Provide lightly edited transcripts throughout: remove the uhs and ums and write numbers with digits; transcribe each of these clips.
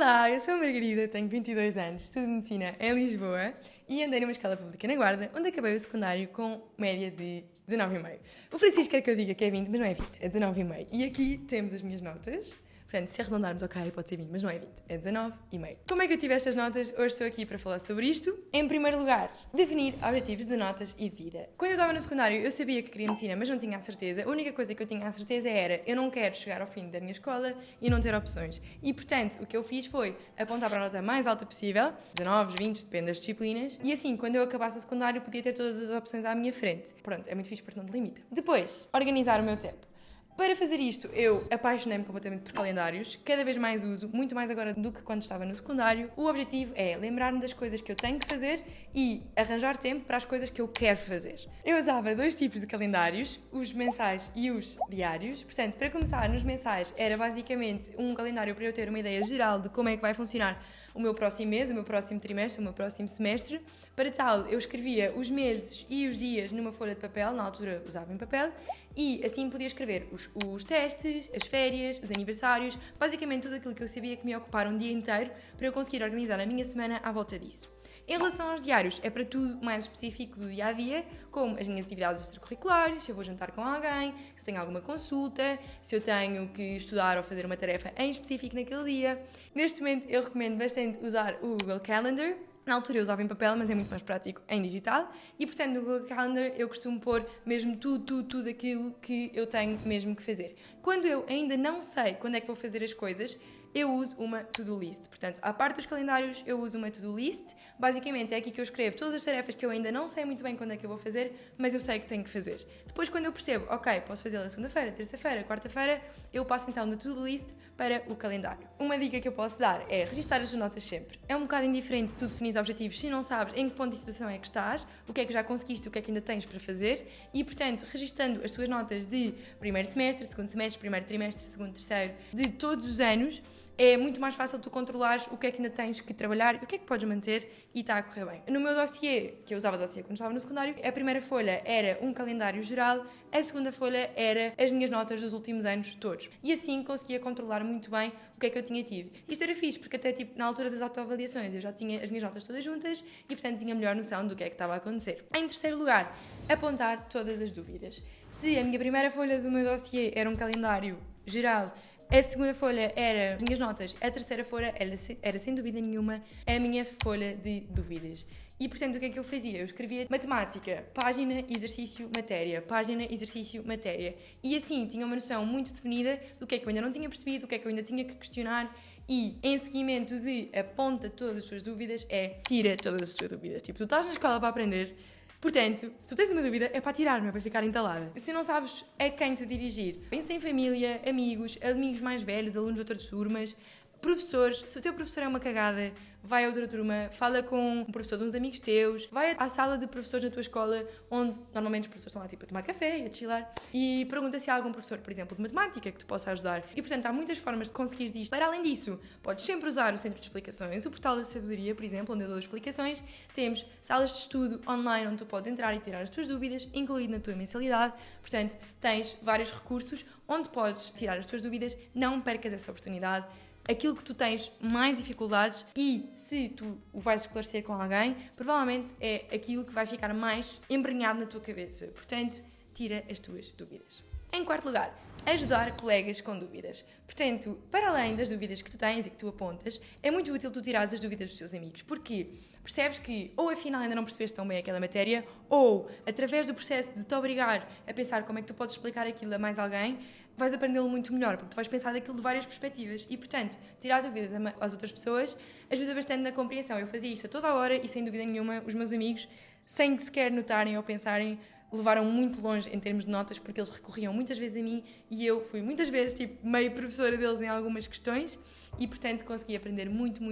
Olá, eu sou a Margarida, tenho 22 anos, estudo Medicina em Lisboa e andei numa escola pública na Guarda, onde acabei o secundário com média de 19,5. O Francisco quer que eu diga que é 20, mas não é 20, é 19,5. E aqui temos as minhas notas. Portanto, se arredondarmos, ok, pode ser 20, mas não é 20, é 19,5. Como é que eu tive estas notas? Hoje estou aqui para falar sobre isto. Em primeiro lugar, definir objetivos de notas e de vida. Quando eu estava no secundário, eu sabia que queria medicina, mas não tinha a certeza. A única coisa que eu tinha a certeza era, eu não quero chegar ao fim da minha escola e não ter opções. E, portanto, o que eu fiz foi apontar para a nota mais alta possível, 19, 20, depende das disciplinas, e assim, quando eu acabasse o secundário, podia ter todas as opções à minha frente. Pronto, é muito fixe porque não te limita. Depois, organizar o meu tempo. Para fazer isto, eu apaixonei-me completamente por calendários, cada vez mais uso, muito mais agora do que quando estava no secundário. O objetivo é lembrar-me das coisas que eu tenho que fazer e arranjar tempo para as coisas que eu quero fazer. Eu usava dois tipos de calendários, os mensais e os diários. Portanto, para começar, nos mensais era basicamente um calendário para eu ter uma ideia geral de como é que vai funcionar o meu próximo mês, o meu próximo trimestre, o meu próximo semestre. Para tal, eu escrevia os meses e os dias numa folha de papel, na altura usava em papel, e assim podia escrever os testes, as férias, os aniversários, basicamente tudo aquilo que eu sabia que me ia ocupar um dia inteiro para eu conseguir organizar a minha semana à volta disso. Em relação aos diários, é para tudo mais específico do dia-a-dia, como as minhas atividades extracurriculares, se eu vou jantar com alguém, se eu tenho alguma consulta, se eu tenho que estudar ou fazer uma tarefa em específico naquele dia. Neste momento, eu recomendo bastante usar o Google Calendar. Na altura eu usava em papel, mas é muito mais prático em digital. E, portanto, no Google Calendar eu costumo pôr mesmo tudo aquilo que eu tenho mesmo que fazer. Quando eu ainda não sei quando é que vou fazer as coisas, eu uso uma to-do list. Portanto, à parte dos calendários, eu uso uma to-do list. Basicamente, é aqui que eu escrevo todas as tarefas que eu ainda não sei muito bem quando é que eu vou fazer, mas eu sei que tenho que fazer. Depois, quando eu percebo, ok, posso fazê-la segunda-feira, terça-feira, quarta-feira, eu passo então da to-do list para o calendário. Uma dica que eu posso dar é registar as notas sempre. É um bocado indiferente tu definires objetivos se não sabes em que ponto de situação é que estás, o que é que já conseguiste, o que é que ainda tens para fazer e, portanto, registando as tuas notas de primeiro semestre, segundo semestre, primeiro trimestre, segundo, terceiro, de todos os anos, é muito mais fácil tu controlares o que é que ainda tens que trabalhar e o que é que podes manter e está a correr bem. No meu dossiê, que eu usava dossiê quando estava no secundário, a primeira folha era um calendário geral, a segunda folha era as minhas notas dos últimos anos todos. E assim conseguia controlar muito bem o que é que eu tinha tido. Isto era fixe, porque até tipo, na altura das autoavaliações eu já tinha as minhas notas todas juntas e portanto tinha melhor noção do que é que estava a acontecer. Em terceiro lugar, apontar todas as dúvidas. Se a minha primeira folha do meu dossiê era um calendário geral, a segunda folha era as minhas notas, a terceira folha era sem dúvida nenhuma a minha folha de dúvidas. E, portanto, o que é que eu fazia? Eu escrevia matemática, página, exercício, matéria, página, exercício, matéria. E assim, tinha uma noção muito definida do que é que eu ainda não tinha percebido, do que é que eu ainda tinha que questionar e, em seguimento de aponta todas as tuas dúvidas, é tira todas as tuas dúvidas. Tipo, tu estás na escola para aprender. Portanto, se tu tens uma dúvida, é para tirar, não é para ficar entalada. Se não sabes a quem te dirigir, pensa em família, amigos mais velhos, alunos de outras turmas, professores. Se o teu professor é uma cagada, vai a outra turma, fala com um professor de uns amigos teus, vai à sala de professores na tua escola, onde normalmente os professores estão lá tipo a tomar café e a chilar, e pergunta se há algum professor, por exemplo, de matemática que te possa ajudar. E, portanto, há muitas formas de conseguires isto. Para além disso, podes sempre usar o Centro de Explicações, o Portal da Sabedoria, por exemplo, onde eu dou explicações. Temos salas de estudo online onde tu podes entrar e tirar as tuas dúvidas, incluído na tua mensalidade. Portanto, tens vários recursos onde podes tirar as tuas dúvidas. Não percas essa oportunidade. Aquilo que tu tens mais dificuldades e se tu o vais esclarecer com alguém, provavelmente é aquilo que vai ficar mais embrenhado na tua cabeça. Portanto, tira as tuas dúvidas. Em quarto lugar, ajudar colegas com dúvidas. Portanto, para além das dúvidas que tu tens e que tu apontas, é muito útil tu tirares as dúvidas dos teus amigos. Porquê? Percebes que ou afinal ainda não percebeste tão bem aquela matéria, ou através do processo de te obrigar a pensar como é que tu podes explicar aquilo a mais alguém, vais aprendê-lo muito melhor, porque tu vais pensar daquilo de várias perspectivas. E, portanto, tirar dúvidas às outras pessoas ajuda bastante na compreensão. Eu fazia isto a toda a hora e, sem dúvida nenhuma, os meus amigos, sem sequer notarem ou pensarem, levaram muito longe em termos de notas, porque eles recorriam muitas vezes a mim e eu fui muitas vezes tipo meio professora deles em algumas questões e, portanto, consegui aprender muito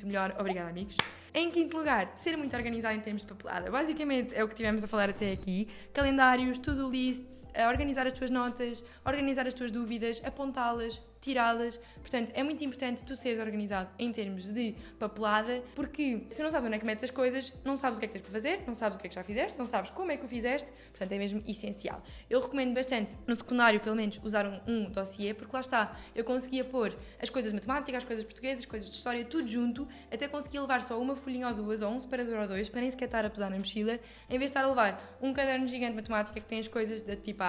melhor. Obrigada, amigos. Em quinto lugar, ser muito organizado em termos de papelada. Basicamente é o que tivemos a falar até aqui. Calendários, to-do lists, organizar as tuas notas, organizar as tuas dúvidas, apontá-las, tirá-las. Portanto, é muito importante tu seres organizado em termos de papelada, porque se não sabes onde é que metes as coisas, não sabes o que é que tens para fazer, não sabes o que é que já fizeste, não sabes como é que o fizeste, portanto é mesmo essencial. Eu recomendo bastante, no secundário pelo menos, usar um dossiê, porque lá está, eu conseguia pôr as coisas de matemática, as coisas portuguesas, as coisas de história, tudo junto, até conseguia levar só uma folhinha ou duas, ou um separador ou dois, para nem sequer estar a pesar na mochila, em vez de estar a levar um caderno gigante de matemática que tem as coisas de tipo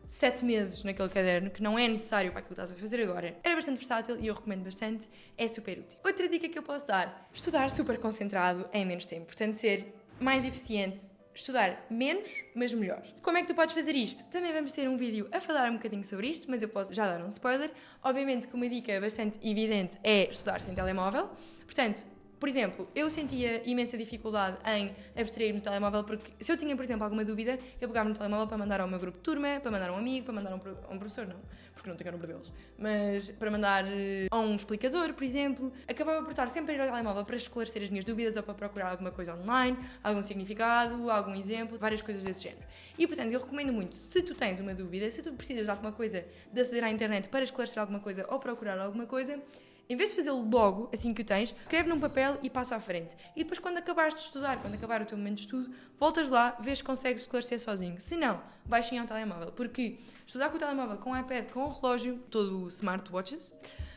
7 meses naquele caderno, que não é necessário para aquilo que estás a fazer agora. Era bastante versátil e eu recomendo bastante, é super útil. Outra dica que eu posso dar, estudar super concentrado em menos tempo, portanto ser mais eficiente, estudar menos, mas melhor. Como é que tu podes fazer isto? Também vamos ter um vídeo a falar um bocadinho sobre isto, mas eu posso já dar um spoiler. Obviamente que uma dica bastante evidente é estudar sem telemóvel, portanto, por exemplo, eu sentia imensa dificuldade em abstrair no telemóvel, porque se eu tinha, por exemplo, alguma dúvida, eu pegava no telemóvel para mandar ao meu grupo de turma, para mandar a um amigo, para mandar a um professor, não, porque não tenho o número deles, mas para mandar a um explicador, por exemplo. Acabava por estar sempre a ir ao telemóvel para esclarecer as minhas dúvidas ou para procurar alguma coisa online, algum significado, algum exemplo, várias coisas desse género. E, portanto, eu recomendo muito, se tu tens uma dúvida, se tu precisas de alguma coisa, de aceder à internet para esclarecer alguma coisa ou procurar alguma coisa, em vez de fazê-lo logo, assim que o tens, escreve num papel e passa à frente. E depois, quando acabares de estudar, quando acabar o teu momento de estudo, voltas lá, vês se consegues esclarecer sozinho. Se não, baixem ao telemóvel. Porque estudar com o telemóvel, com o iPad, com o relógio, todo o smartwatches,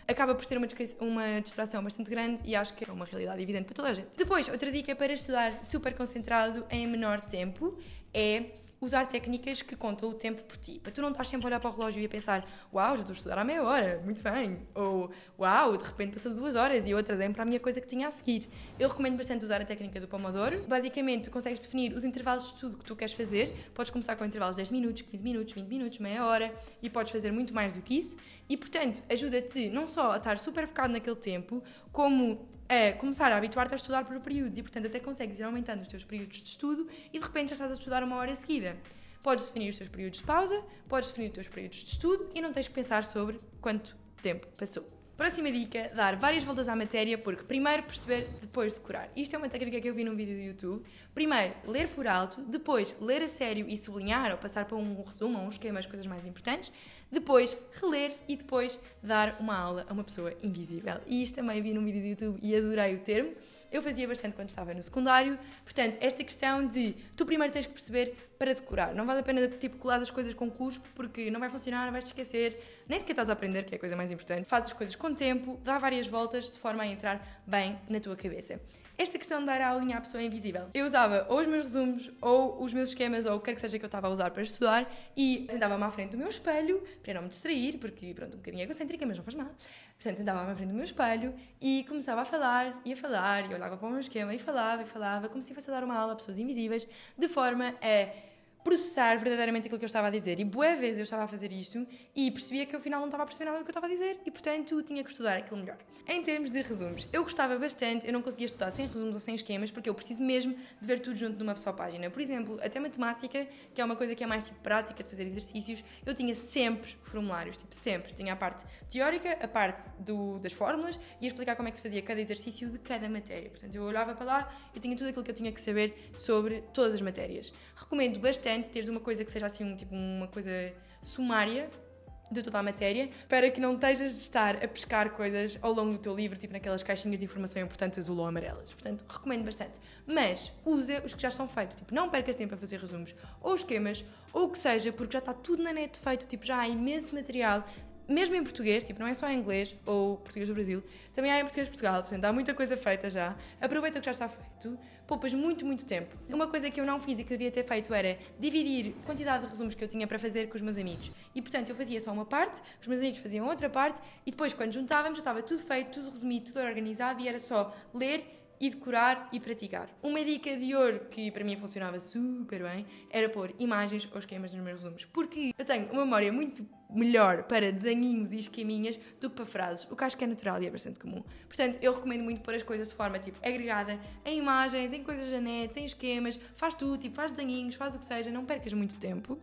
acaba por ter uma distração bastante grande e acho que é uma realidade evidente para toda a gente. Depois, outra dica para estudar super concentrado em menor tempo é usar técnicas que contam o tempo por ti. Para tu não estás sempre a olhar para o relógio e a pensar uau, já estou a estudar há meia hora, muito bem. Ou uau, de repente passou 2 horas e outra para a minha coisa que tinha a seguir. Eu recomendo bastante usar a técnica do Pomodoro. Basicamente, consegues definir os intervalos de estudo que tu queres fazer. Podes começar com intervalos de 10 minutos, 15 minutos, 20 minutos, meia hora e podes fazer muito mais do que isso. E, portanto, ajuda-te não só a estar super focado naquele tempo, como começar a habituar-te a estudar por períodos e, portanto, até consegues ir aumentando os teus períodos de estudo e, de repente, já estás a estudar 1 hora seguida. Podes definir os teus períodos de pausa, podes definir os teus períodos de estudo e não tens que pensar sobre quanto tempo passou. Próxima dica, dar várias voltas à matéria, porque primeiro perceber, depois decorar. Isto é uma técnica que eu vi num vídeo do YouTube. Primeiro, ler por alto, depois ler a sério e sublinhar ou passar para um resumo ou um esquema, as coisas mais importantes. Depois, reler e depois dar uma aula a uma pessoa invisível. E isto também vi num vídeo do YouTube e adorei o termo. Eu fazia bastante quando estava no secundário. Portanto, esta questão de tu primeiro tens que perceber para decorar. Não vale a pena tipo colar as coisas com cuspo porque não vai funcionar, vais-te esquecer. Nem sequer estás a aprender, que é a coisa mais importante. Faz as coisas com tempo, dá várias voltas de forma a entrar bem na tua cabeça. Esta questão de dar a aulinha à pessoa invisível. Eu usava ou os meus resumos, ou os meus esquemas, ou o que quer que seja que eu estava a usar para estudar e sentava-me à frente do meu espelho, para não me distrair, porque, pronto, um bocadinho egocêntrica, mas não faz mal. Portanto, sentava-me à frente do meu espelho e começava a falar, e olhava para o meu esquema e falava, como se estivesse a dar uma aula a pessoas invisíveis, de forma a processar verdadeiramente aquilo que eu estava a dizer. E bué vezes eu estava a fazer isto e percebia que eu afinal não estava a perceber nada do que eu estava a dizer e, portanto, tinha que estudar aquilo melhor. Em termos de resumos, eu gostava bastante, eu não conseguia estudar sem resumos ou sem esquemas porque eu preciso mesmo de ver tudo junto numa só página. Por exemplo, até matemática, que é uma coisa que é mais tipo prática de fazer exercícios, eu tinha sempre formulários, tipo sempre. Tinha a parte teórica, a parte das fórmulas e a explicar como é que se fazia cada exercício de cada matéria. Portanto, eu olhava para lá e tinha tudo aquilo que eu tinha que saber sobre todas as matérias. Recomendo bastante teres uma coisa que seja assim, tipo uma coisa sumária de toda a matéria, para que não estejas de estar a pescar coisas ao longo do teu livro, tipo naquelas caixinhas de informação importante azul ou amarelas. Portanto, recomendo bastante. Mas usa os que já estão feitos, tipo, não percas tempo a fazer resumos ou esquemas, ou o que seja, porque já está tudo na net feito, tipo, já há imenso material, mesmo em português, tipo, não é só em inglês ou português do Brasil, também há em português de Portugal, portanto, há muita coisa feita já. Aproveita o que já está feito, poupas muito, muito tempo. Uma coisa que eu não fiz e que devia ter feito era dividir a quantidade de resumos que eu tinha para fazer com os meus amigos. E, portanto, eu fazia só uma parte, os meus amigos faziam outra parte, e depois, quando juntávamos, já estava tudo feito, tudo resumido, tudo organizado, e era só ler e decorar e praticar. Uma dica de ouro que para mim funcionava super bem era pôr imagens ou esquemas nos meus resumos, porque eu tenho uma memória muito melhor para desenhinhos e esqueminhas do que para frases, o que acho que é natural e é bastante comum. Portanto, eu recomendo muito pôr as coisas de forma tipo agregada, em imagens, em coisas da net, em esquemas, faz tudo, tipo, faz desenhinhos, faz o que seja, não percas muito tempo.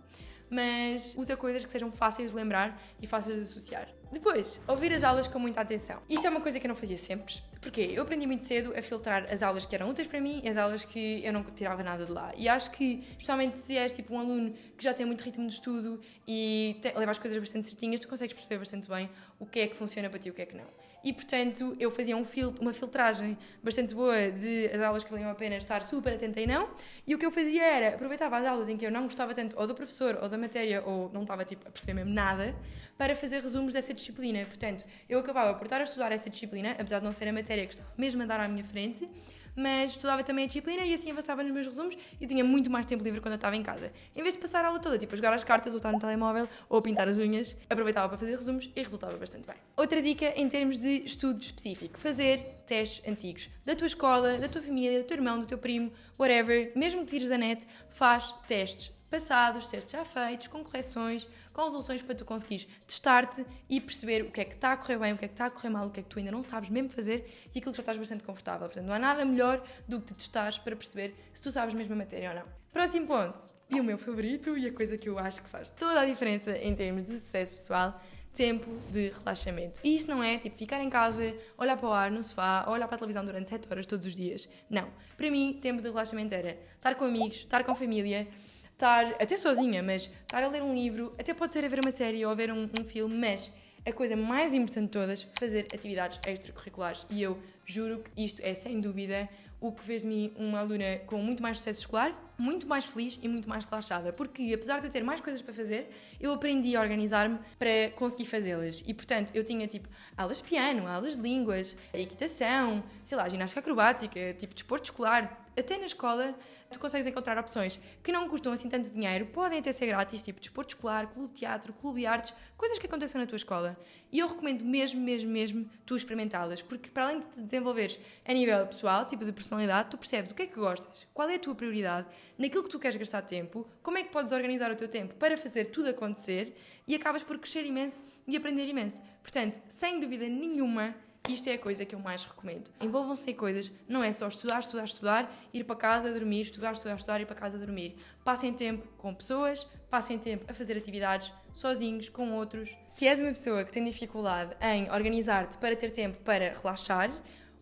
mas usa coisas que sejam fáceis de lembrar e fáceis de associar. Depois, ouvir as aulas com muita atenção. Isto é uma coisa que eu não fazia sempre. Porque eu aprendi muito cedo a filtrar as aulas que eram úteis para mim e as aulas que eu não tirava nada de lá. E acho que, especialmente se és tipo um aluno que já tem muito ritmo de estudo e leva as coisas bastante certinhas, tu consegues perceber bastante bem o que é que funciona para ti e o que é que não. E, portanto, eu fazia uma filtragem bastante boa de as aulas que valiam a pena estar super atenta e não. E o que eu fazia era, aproveitava as aulas em que eu não gostava tanto ou do professor ou da matéria ou não estava tipo, a perceber mesmo nada, para fazer resumos dessa disciplina. Portanto, eu acabava por estar a estudar essa disciplina, apesar de não ser a matéria que estava mesmo a dar à minha frente, mas estudava também a disciplina e assim avançava nos meus resumos e tinha muito mais tempo livre quando eu estava em casa. Em vez de passar a aula toda, tipo, a jogar as cartas ou estar no telemóvel ou a pintar as unhas, aproveitava para fazer resumos e resultava bastante bem. Outra dica em termos de estudo específico, fazer testes antigos da tua escola, da tua família, do teu irmão, do teu primo, whatever, mesmo que tires da net, faz testes passados, testes já feitos, com correções, com resoluções para tu conseguires testar-te e perceber o que é que está a correr bem, o que é que está a correr mal, o que é que tu ainda não sabes mesmo fazer e aquilo que já estás bastante confortável. Portanto, não há nada melhor do que te testares para perceber se tu sabes mesmo a matéria ou não. Próximo ponto, e o meu favorito e a coisa que eu acho que faz toda a diferença em termos de sucesso pessoal, tempo de relaxamento. E isto não é tipo ficar em casa, olhar para o ar no sofá ou olhar para a televisão durante 7 horas todos os dias. Não. Para mim, tempo de relaxamento era estar com amigos, estar com família, estar até sozinha, mas estar a ler um livro, até pode ser a ver uma série ou a ver um filme, mas a coisa mais importante de todas, fazer atividades extracurriculares. E eu juro que isto é, sem dúvida, o que fez de mim uma aluna com muito mais sucesso escolar, muito mais feliz e muito mais relaxada. Porque, apesar de eu ter mais coisas para fazer, eu aprendi a organizar-me para conseguir fazê-las. E, portanto, eu tinha, tipo, aulas de piano, aulas de línguas, equitação, sei lá, ginástica acrobática, tipo, desporto escolar. Até na escola, tu consegues encontrar opções que não custam assim tanto dinheiro, podem até ser grátis, tipo desporto escolar, clube de teatro, clube de artes, coisas que aconteçam na tua escola. E eu recomendo mesmo tu experimentá-las, porque para além de te desenvolveres a nível pessoal, tipo de personalidade, tu percebes o que é que gostas, qual é a tua prioridade, naquilo que tu queres gastar tempo, como é que podes organizar o teu tempo para fazer tudo acontecer e acabas por crescer imenso e aprender imenso. Portanto, sem dúvida nenhuma, isto é a coisa que eu mais recomendo. Envolvam-se em coisas, não é só estudar, ir para casa, dormir, estudar, ir para casa, dormir. Passem tempo com pessoas, passem tempo a fazer atividades sozinhos, com outros. Se és uma pessoa que tem dificuldade em organizar-te para ter tempo para relaxar,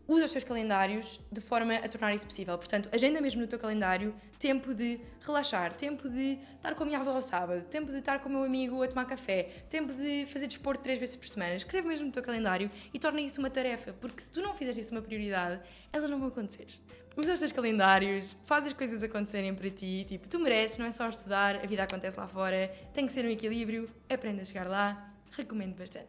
usa os teus calendários de forma a tornar isso possível. Portanto, agenda mesmo no teu calendário tempo de relaxar, tempo de estar com a minha avó ao sábado, tempo de estar com o meu amigo a tomar café, tempo de fazer desporto 3 vezes por semana. Escreve mesmo no teu calendário e torna isso uma tarefa, porque se tu não fizeres isso uma prioridade, elas não vão acontecer. Usa os teus calendários, faz as coisas acontecerem para ti, tipo, tu mereces, não é só estudar, a vida acontece lá fora, tem que ser um equilíbrio, aprenda a chegar lá, recomendo bastante.